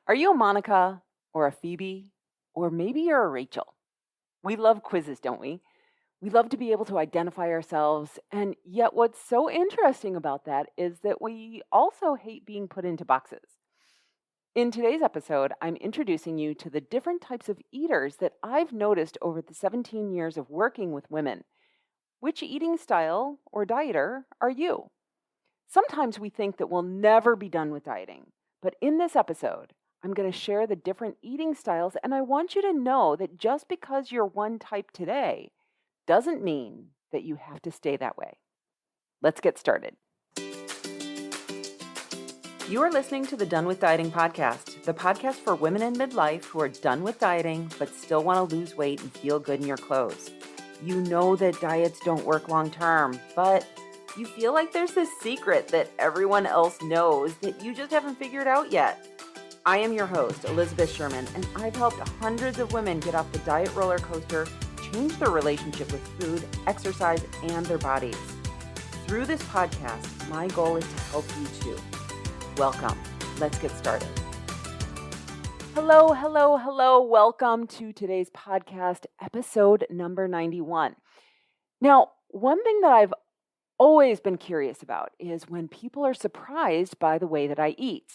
Are you a Monica or a Phoebe? Or maybe you're a Rachel? We love quizzes, don't we? We love to be able to identify ourselves. And yet, what's so interesting about that is that we also hate being put into boxes. In today's episode, I'm introducing you to the different types of eaters that I've noticed over the 17 years of working with women. Which eating style or dieter are you? Sometimes we think that we'll never be done with dieting, but in this episode, I'm going to share the different eating styles, and I want you to know that just because you're one type today doesn't mean that you have to stay that way. Let's get started. You are listening to the Done with Dieting podcast, the podcast for women in midlife who are done with dieting but still want to lose weight and feel good in your clothes. You know that diets don't work long term, but you feel like there's this secret that everyone else knows that you just haven't figured out yet. I am your host, Elizabeth Sherman, and I've helped hundreds of women get off the diet roller coaster, change their relationship with food, exercise, and their bodies. Through this podcast, my goal is to help you too. Welcome. Let's get started. Hello. Welcome to today's podcast, episode number 91. Now, one thing that I've always been curious about is when people are surprised by the way that I eat.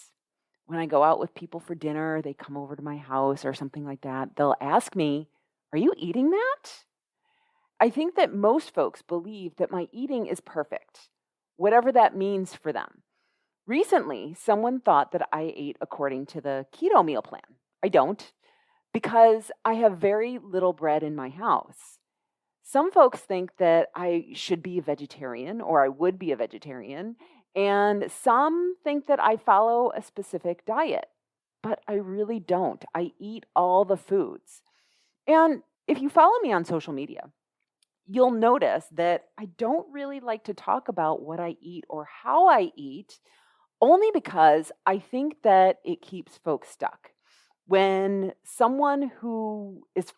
When I go out with people for dinner, they come over to my house or something like that, they'll ask me, "Are you eating that?" I think that most folks believe that my eating is perfect, whatever that means for them. Recently, someone thought that I ate according to the keto meal plan. I don't, because I have very little bread in my house. Some folks think that I should be a vegetarian or I would be a vegetarian, and some think that I follow a specific diet, but I really don't. I eat all the foods. And if you follow me on social media, you'll notice that I don't really like to talk about what I eat or how I eat, only because I think that it keeps folks stuck. When someone who is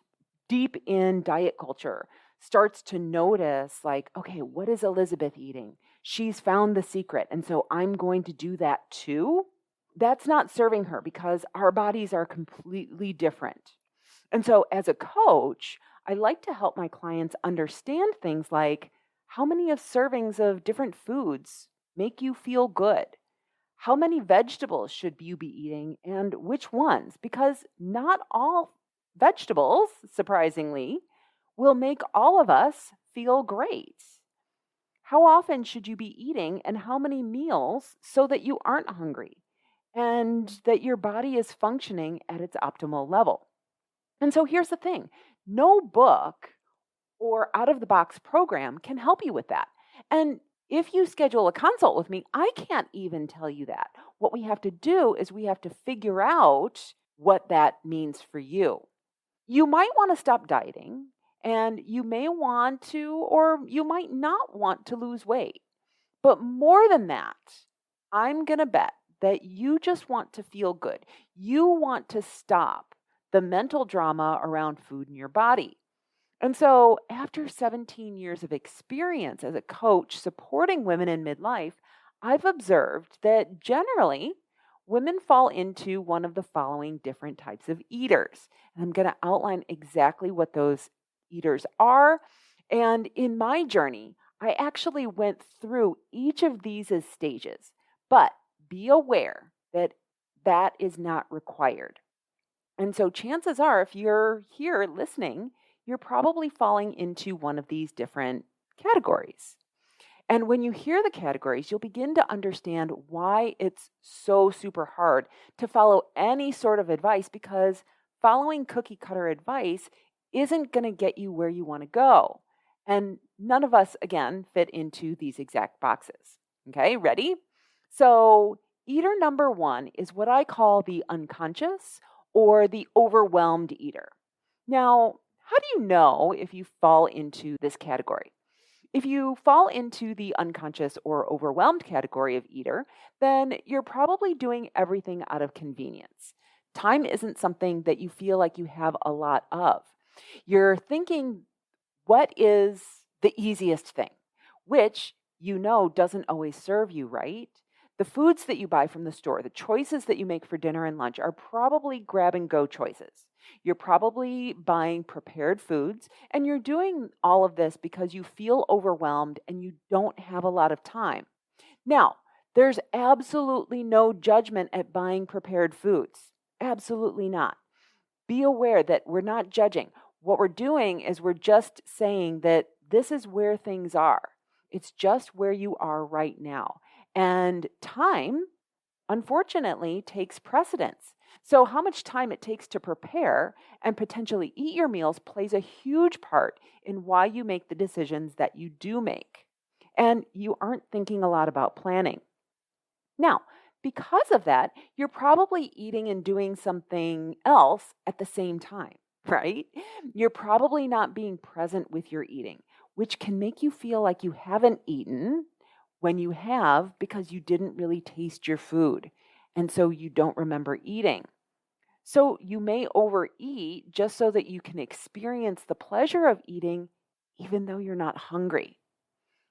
deep in diet culture starts to notice, like, okay, what is Elizabeth eating? She's found the secret, and so I'm going to do that too. That's not serving her because our bodies are completely different. And so as a coach, I like to help my clients understand things like how many of servings of different foods make you feel good? How many vegetables should you be eating and which ones? Because not all vegetables, surprisingly, will make all of us feel great. How often should you be eating and how many meals so that you aren't hungry and that your body is functioning at its optimal level? And so here's the thing. No book or out-of-the-box program can help you with that. And if you schedule a consult with me, I can't even tell you that. What we have to do is we have to figure out what that means for you. You might want to stop dieting, and you may want to, or you might not want to lose weight. But more than that, I'm going to bet that you just want to feel good. You want to stop the mental drama around food in your body. And so after 17 years of experience as a coach supporting women in midlife, I've observed that generally women fall into one of the following different types of eaters. And I'm going to outline exactly what those eaters are. And in my journey, I actually went through each of these as stages, but be aware that that is not required. And so chances are, if you're here listening, you're probably falling into one of these different categories. And when you hear the categories, you'll begin to understand why it's so super hard to follow any sort of advice, because following cookie cutter advice isn't going to get you where you want to go. And none of us, again, fit into these exact boxes. Okay, ready? So eater number one is what I call the unconscious or the overwhelmed eater. Now, how do you know if you fall into this category? If you fall into the unconscious or overwhelmed category of eater, then you're probably doing everything out of convenience. Time isn't something that you feel like you have a lot of. You're thinking, what is the easiest thing? Which you know doesn't always serve you, right? The foods that you buy from the store, the choices that you make for dinner and lunch are probably grab and go choices. You're probably buying prepared foods, and you're doing all of this because you feel overwhelmed and you don't have a lot of time. Now, there's absolutely no judgment at buying prepared foods. Absolutely not. Be aware that we're not judging. What we're doing is we're just saying that this is where things are. It's just where you are right now. And time, unfortunately, takes precedence. So, how much time it takes to prepare and potentially eat your meals plays a huge part in why you make the decisions that you do make. And you aren't thinking a lot about planning. Now, because of that, you're probably eating and doing something else at the same time, right? You're probably not being present with your eating, which can make you feel like you haven't eaten when you have because you didn't really taste your food. And so you don't remember eating. So you may overeat just so that you can experience the pleasure of eating, even though you're not hungry.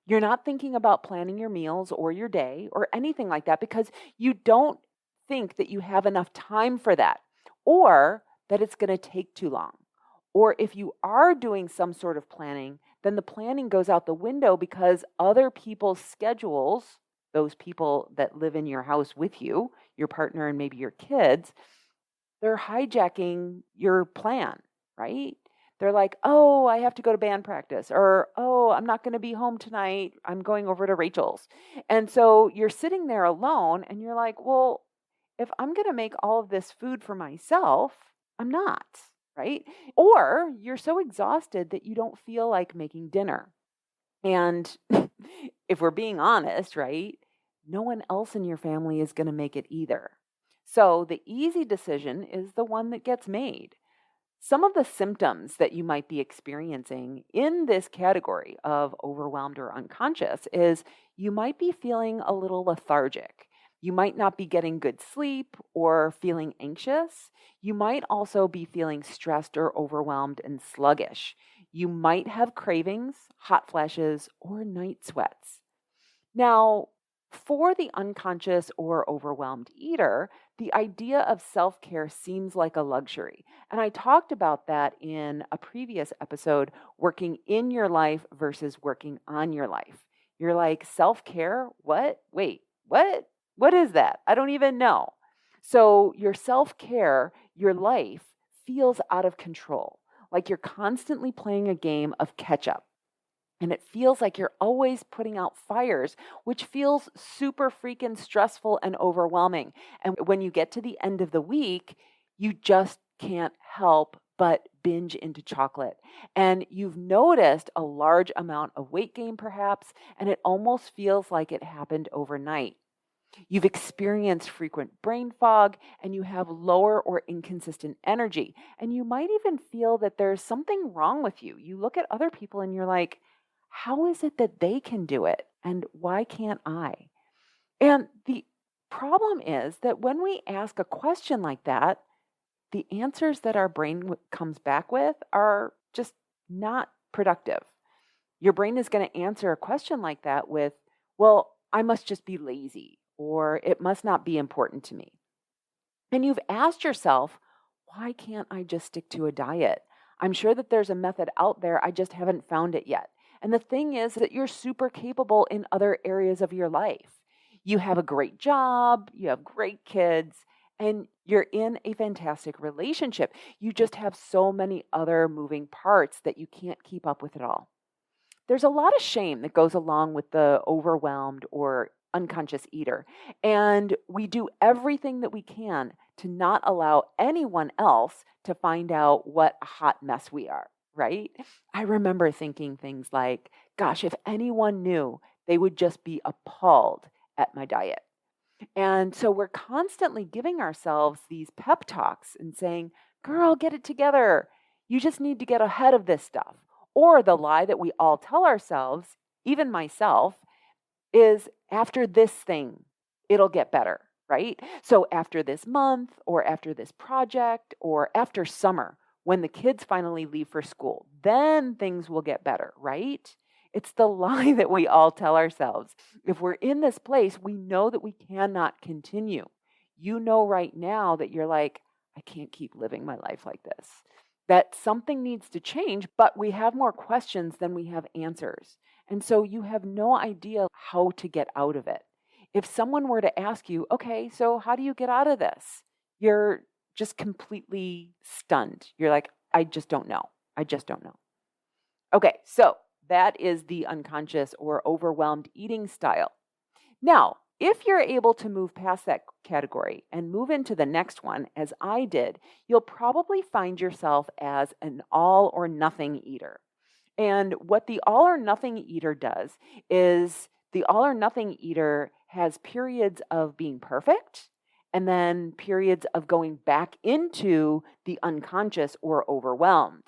You're not thinking about planning your meals or your day or anything like that because you don't think that you have enough time for that or that it's going to take too long. Or if you are doing some sort of planning, then the planning goes out the window because other people's schedules, those people that live in your house with you, your partner and maybe your kids, they're hijacking your plan, right? They're like, oh, I have to go to band practice, or oh, I'm not going to be home tonight. I'm going over to Rachel's. And so you're sitting there alone and you're like, well, if I'm going to make all of this food for myself, I'm not, right? Or you're so exhausted that you don't feel like making dinner. And if we're being honest, right, no one else in your family is going to make it either. So the easy decision is the one that gets made. Some of the symptoms that you might be experiencing in this category of overwhelmed or unconscious is you might be feeling a little lethargic. You might not be getting good sleep or feeling anxious. You might also be feeling stressed or overwhelmed and sluggish. You might have cravings, hot flashes, or night sweats. Now, for the unconscious or overwhelmed eater, the idea of self care seems like a luxury. And I talked about that in a previous episode, working in your life versus working on your life. You're like, self care? What? Wait, what? What is that? I don't even know. So, your self care, your life feels out of control, like you're constantly playing a game of catch up. And it feels like you're always putting out fires, which feels super freaking stressful and overwhelming. And when you get to the end of the week, you just can't help but binge into chocolate. And you've noticed a large amount of weight gain, perhaps, and it almost feels like it happened overnight. You've experienced frequent brain fog and you have lower or inconsistent energy. And you might even feel that there's something wrong with you. You look at other people and you're like, how is it that they can do it? And why can't I? And the problem is that when we ask a question like that, the answers that our brain comes back with are just not productive. Your brain is going to answer a question like that with, well, I must just be lazy, or it must not be important to me. And you've asked yourself, why can't I just stick to a diet? I'm sure that there's a method out there. I just haven't found it yet. And the thing is that you're super capable in other areas of your life. You have a great job, you have great kids, and you're in a fantastic relationship. You just have so many other moving parts that you can't keep up with it all. There's a lot of shame that goes along with the overwhelmed or unconscious eater. And we do everything that we can to not allow anyone else to find out what a hot mess we are, right? I remember thinking things like, gosh, if anyone knew, they would just be appalled at my diet. And so we're constantly giving ourselves these pep talks and saying, girl, get it together. You just need to get ahead of this stuff. Or the lie that we all tell ourselves, even myself, is after this thing, it'll get better, right? So after this month or after this project or after summer, when the kids finally leave for school, then things will get better, right? It's the lie that we all tell ourselves. If we're in this place, we know that we cannot continue. You know right now that you're like, I can't keep living my life like this. That something needs to change, but we have more questions than we have answers. And so you have no idea how to get out of it. If someone were to ask you, okay, so how do you get out of this? You're just completely stunned. You're like, I just don't know. I just don't know. Okay, so that is the unconscious or overwhelmed eating style. Now, if you're able to move past that category and move into the next one, as I did, you'll probably find yourself as an all or nothing eater. And what the all or nothing eater does is the all or nothing eater has periods of being perfect and then periods of going back into the unconscious or overwhelmed.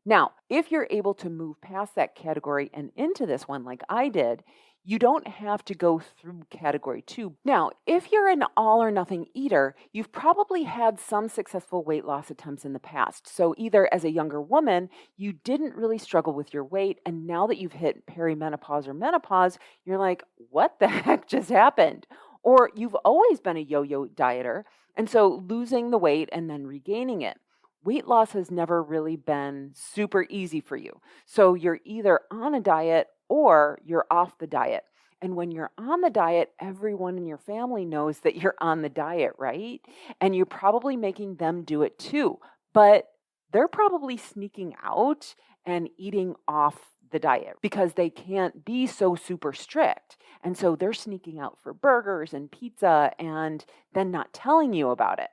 Now, if you're able to move past that category and into this one like I did, you don't have to go through category 2. Now, if you're an all or nothing eater, you've probably had some successful weight loss attempts in the past. So either as a younger woman, you didn't really struggle with your weight, and now that you've hit perimenopause or menopause, you're like, what the heck just happened? Or you've always been a yo-yo dieter, and so losing the weight and then regaining it. Weight loss has never really been super easy for you. So you're either on a diet or you're off the diet. And when you're on the diet, everyone in your family knows that you're on the diet, right? And you're probably making them do it too. But they're probably sneaking out and eating off the diet because they can't be so super strict. And so they're sneaking out for burgers and pizza and then not telling you about it,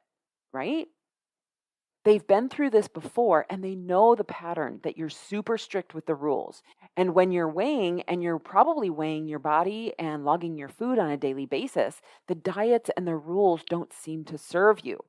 right? They've been through this before and they know the pattern that you're super strict with the rules. And when you're weighing, and you're probably weighing your body and logging your food on a daily basis, the diets and the rules don't seem to serve you.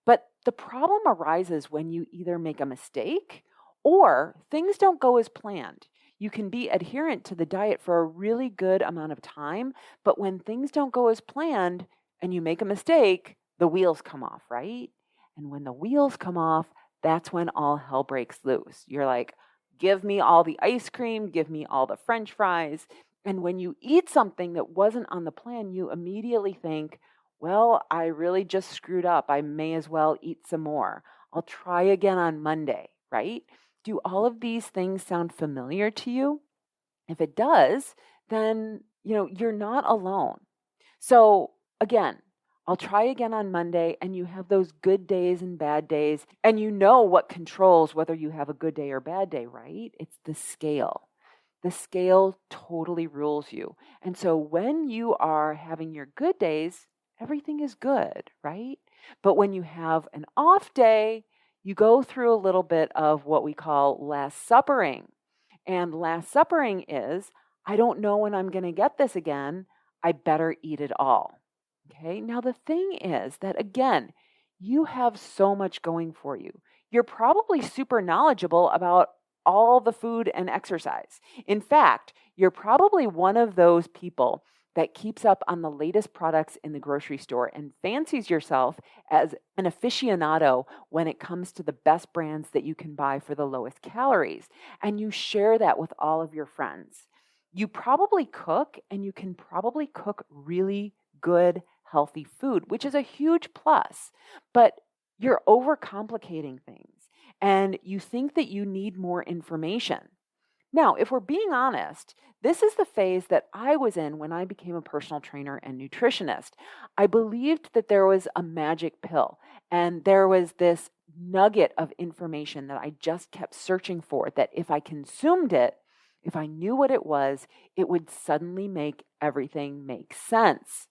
But the problem arises when you either make a mistake or things don't go as planned. You can be adherent to the diet for a really good amount of time, but when things don't go as planned and you make a mistake, the wheels come off, right? And when the wheels come off, that's when all hell breaks loose. You're like, give me all the ice cream, give me all the French fries. And when you eat something that wasn't on the plan, you immediately think, well, I really just screwed up. I may as well eat some more. I'll try again on Monday, right? Do all of these things sound familiar to you? If it does, then, you're not alone. So again, I'll try again on Monday, and you have those good days and bad days, and you know what controls whether you have a good day or bad day, right? It's the scale. The scale totally rules you. And so when you are having your good days, everything is good, right? But when you have an off day, you go through a little bit of what we call last suppering. And last suppering is, I don't know when I'm going to get this again. I better eat it all. Okay, now the thing is that, again, you have so much going for you. You're probably super knowledgeable about all the food and exercise. In fact, you're probably one of those people that keeps up on the latest products in the grocery store and fancies yourself as an aficionado when it comes to the best brands that you can buy for the lowest calories. And you share that with all of your friends. You probably cook, and you can probably cook really good, healthy food, which is a huge plus, but you're overcomplicating things and you think that you need more information. Now, if we're being honest, this is the phase that I was in when I became a personal trainer and nutritionist. I believed that there was a magic pill and there was this nugget of information that I just kept searching for, that if I consumed it, if I knew what it was, it would suddenly make everything make sense.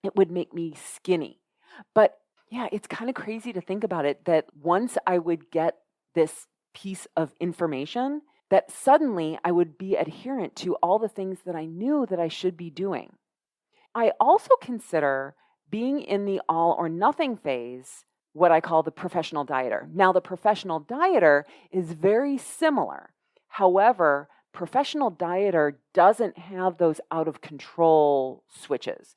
It would make me skinny. But yeah, it's kind of crazy to think about it, that once I would get this piece of information, that suddenly I would be adherent to all the things that I knew that I should be doing. I also consider being in the all or nothing phase what I call the professional dieter. Now, the professional dieter is very similar. However, professional dieter doesn't have those out of control switches.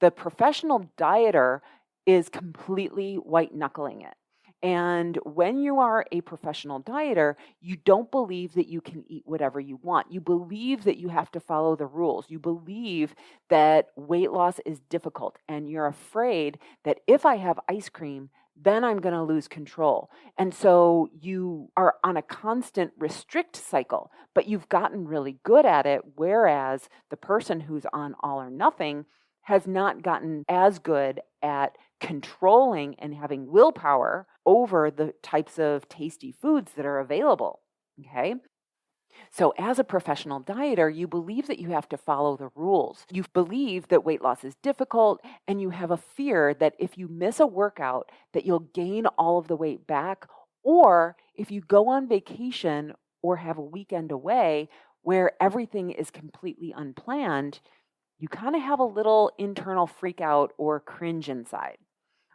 The professional dieter is completely white knuckling it. And when you are a professional dieter, you don't believe that you can eat whatever you want. You believe that you have to follow the rules. You believe that weight loss is difficult, and you're afraid that if I have ice cream, then I'm going to lose control. And so you are on a constant restrict cycle, but you've gotten really good at it. Whereas the person who's on all or nothing has not gotten as good at controlling and having willpower over the types of tasty foods that are available. Okay. So, as a professional dieter, you believe that you have to follow the rules. You believe that weight loss is difficult, and you have a fear that if you miss a workout, that you'll gain all of the weight back, or if you go on vacation or have a weekend away where everything is completely unplanned, you kind of have a little internal freak out or cringe inside.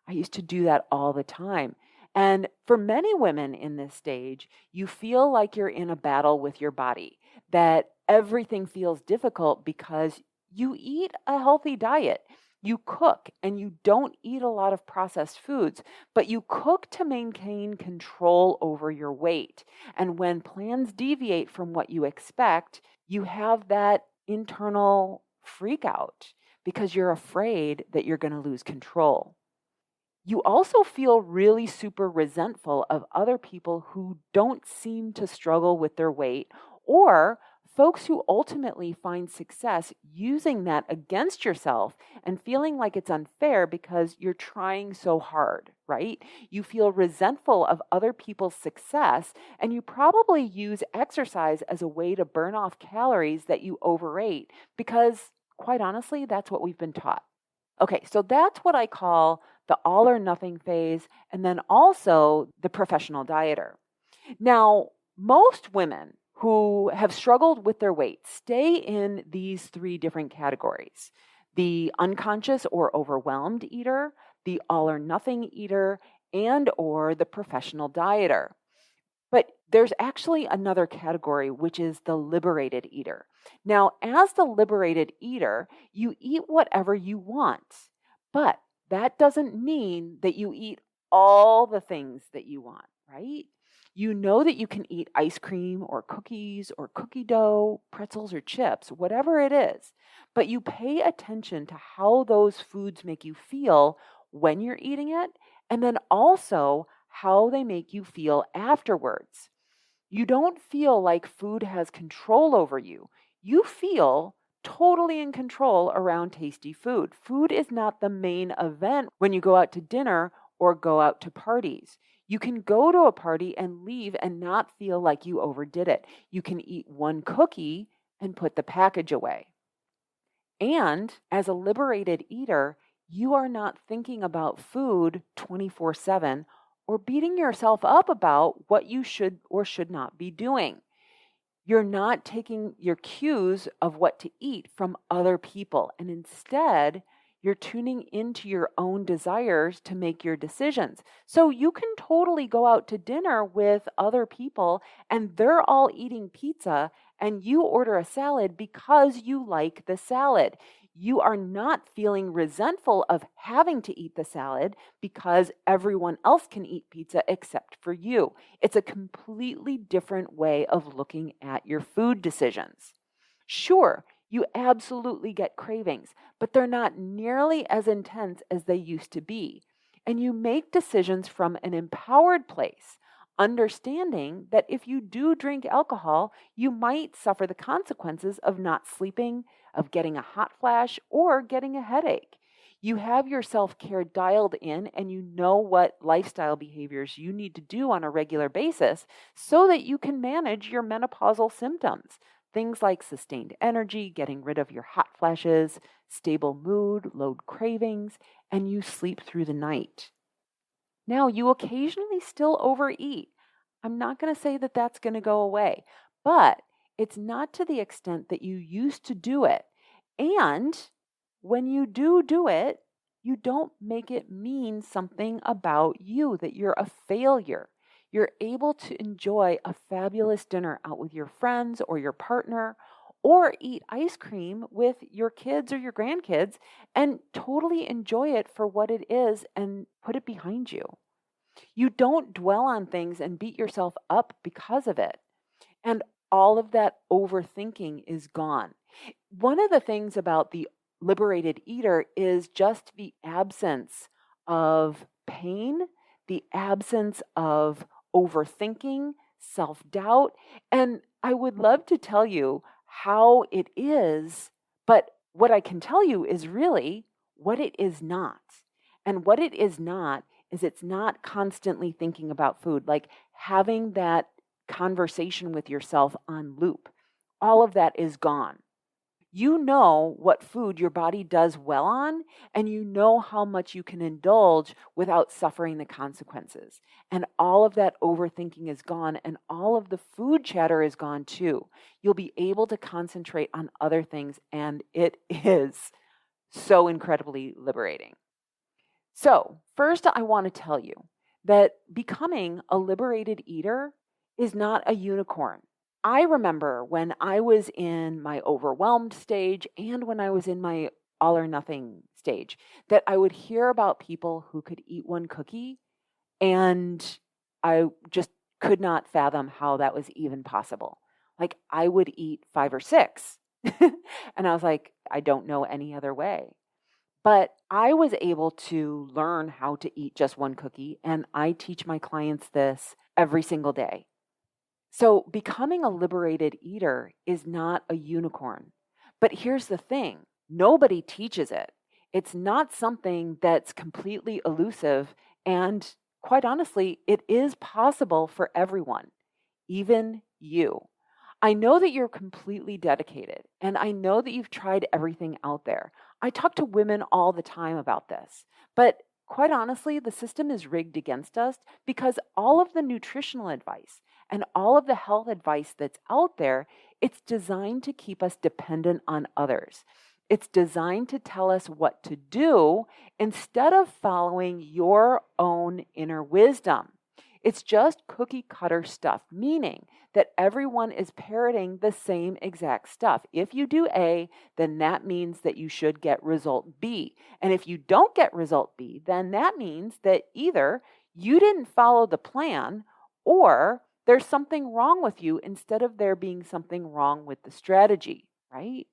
I used to do that all the time. And for many women in this stage, you feel like you're in a battle with your body, that everything feels difficult because you eat a healthy diet. You cook and you don't eat a lot of processed foods, but you cook to maintain control over your weight. And when plans deviate from what you expect, you have that internal freak out because you're afraid that you're going to lose control. You also feel really super resentful of other people who don't seem to struggle with their weight, or folks who ultimately find success using that against yourself and feeling like it's unfair because you're trying so hard, right? You feel resentful of other people's success, and you probably use exercise as a way to burn off calories that you overate because, quite honestly, that's what we've been taught. Okay, so that's what I call the all or nothing phase, and then also the professional dieter. Now, most women who have struggled with their weight stay in these three different categories: the unconscious or overwhelmed eater, the all or nothing eater, and or the professional dieter. But there's actually another category, which is the liberated eater. Now, as the liberated eater, you eat whatever you want, but that doesn't mean that you eat all the things that you want, right? You know that you can eat ice cream or cookies or cookie dough, pretzels or chips, whatever it is, but you pay attention to how those foods make you feel when you're eating it, and then also how they make you feel afterwards. You don't feel like food has control over you. You feel totally in control around tasty food. Food is not the main event when you go out to dinner or go out to parties. You can go to a party and leave and not feel like you overdid it. You can eat one cookie and put the package away. And as a liberated eater, you are not thinking about food 24/7 or beating yourself up about what you should or should not be doing. You're not taking your cues of what to eat from other people, and instead, you're tuning into your own desires to make your decisions. So you can totally go out to dinner with other people and they're all eating pizza, and you order a salad because you like the salad. You are not feeling resentful of having to eat the salad because everyone else can eat pizza except for you. It's a completely different way of looking at your food decisions. Sure, you absolutely get cravings, but they're not nearly as intense as they used to be. And you make decisions from an empowered place, understanding that if you do drink alcohol, you might suffer the consequences of not sleeping, of getting a hot flash, or getting a headache. You have your self care dialed in, and you know what lifestyle behaviors you need to do on a regular basis so that you can manage your menopausal symptoms. Things like sustained energy, getting rid of your hot flashes, stable mood, low cravings, and you sleep through the night. Now, you occasionally still overeat. I'm not going to say that that's going to go away, but it's not to the extent that you used to do it. And when you do it, you don't make it mean something about you, that you're a failure. You're able to enjoy a fabulous dinner out with your friends or your partner, or eat ice cream with your kids or your grandkids and totally enjoy it for what it is and put it behind you. You don't dwell on things and beat yourself up because of it. And all of that overthinking is gone. One of the things about the liberated eater is just the absence of pain, the absence of overthinking, self doubt. And I would love to tell you how it is, but what I can tell you is really what it is not. And what it is not is it's not constantly thinking about food, like having that conversation with yourself on loop. All of that is gone. You know what food your body does well on, and you know how much you can indulge without suffering the consequences. And all of that overthinking is gone, and all of the food chatter is gone too. You'll be able to concentrate on other things, and it is so incredibly liberating. So, first, I want to tell you that becoming a liberated eater is not a unicorn. I remember when I was in my overwhelmed stage and when I was in my all or nothing stage, that I would hear about people who could eat one cookie, and I just could not fathom how that was even possible. Like, I would eat 5 or 6. And I was like, I don't know any other way. But I was able to learn how to eat just one cookie, and I teach my clients this every single day. So becoming a liberated eater is not a unicorn. But here's the thing, nobody teaches it. It's not something that's completely elusive, and quite honestly, it is possible for everyone, even you. I know that you're completely dedicated, and I know that you've tried everything out there. I talk to women all the time about this, but quite honestly, the system is rigged against us because all of the nutritional advice and all of the health advice that's out there, it's designed to keep us dependent on others. It's designed to tell us what to do instead of following your own inner wisdom. It's just cookie cutter stuff, meaning that everyone is parroting the same exact stuff. If you do A, then that means that you should get result B. And if you don't get result B, then that means that either you didn't follow the plan or there's something wrong with you instead of there being something wrong with the strategy, right?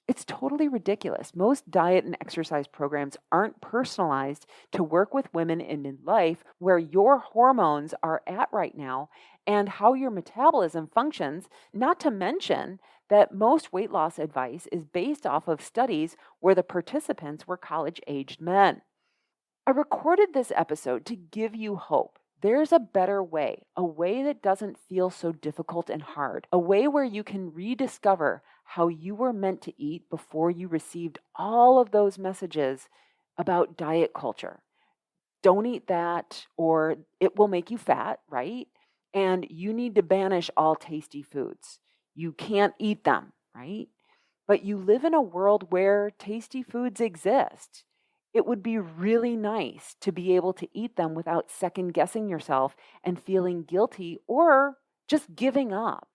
It's totally ridiculous. Most diet and exercise programs aren't personalized to work with women in midlife where your hormones are at right now and how your metabolism functions, not to mention that most weight loss advice is based off of studies where the participants were college-aged men. I recorded this episode to give you hope. There's a better way, a way that doesn't feel so difficult and hard, a way where you can rediscover how you were meant to eat before you received all of those messages about diet culture. Don't eat that, or it will make you fat, right? And you need to banish all tasty foods. You can't eat them, right? But you live in a world where tasty foods exist. It would be really nice to be able to eat them without second guessing yourself and feeling guilty or just giving up.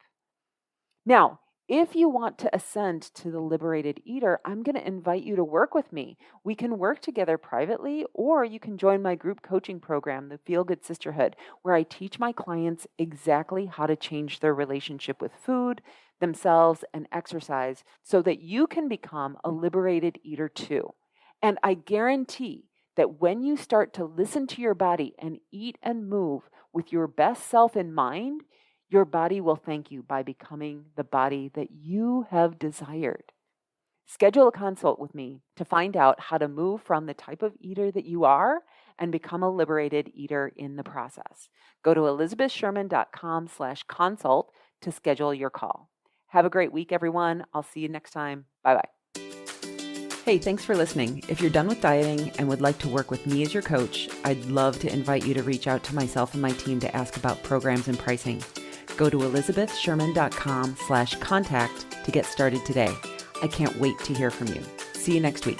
Now, if you want to ascend to the liberated eater, I'm going to invite you to work with me. We can work together privately, or you can join my group coaching program, the Feel Good Sisterhood, where I teach my clients exactly how to change their relationship with food, themselves, and exercise so that you can become a liberated eater too. And I guarantee that when you start to listen to your body and eat and move with your best self in mind, your body will thank you by becoming the body that you have desired. Schedule a consult with me to find out how to move from the type of eater that you are and become a liberated eater in the process. Go to elizabethsherman.com/consult to schedule your call. Have a great week, everyone. I'll see you next time. Bye-bye. Hey, thanks for listening. If you're done with dieting and would like to work with me as your coach, I'd love to invite you to reach out to myself and my team to ask about programs and pricing. Go to elizabethsherman.com/contact to get started today. I can't wait to hear from you. See you next week.